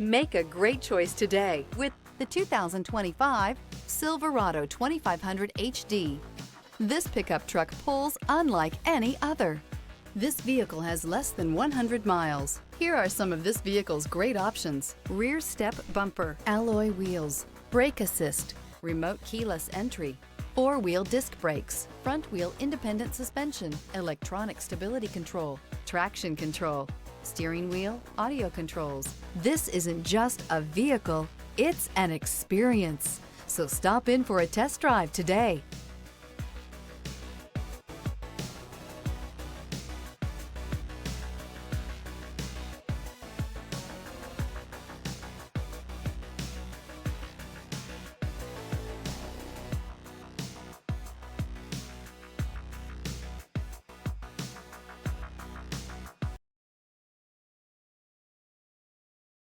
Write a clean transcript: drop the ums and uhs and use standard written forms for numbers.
Make a great choice today with the 2025 Silverado 2500 HD. This pickup truck pulls unlike any other. This vehicle has less than 100 miles. Here are some of this vehicle's great options: rear step bumper, alloy wheels, brake assist, remote keyless entry, four-wheel disc brakes, front-wheel independent suspension, electronic stability control, traction control, steering wheel audio controls. This isn't just a vehicle, it's an experience. So stop in for a test drive today.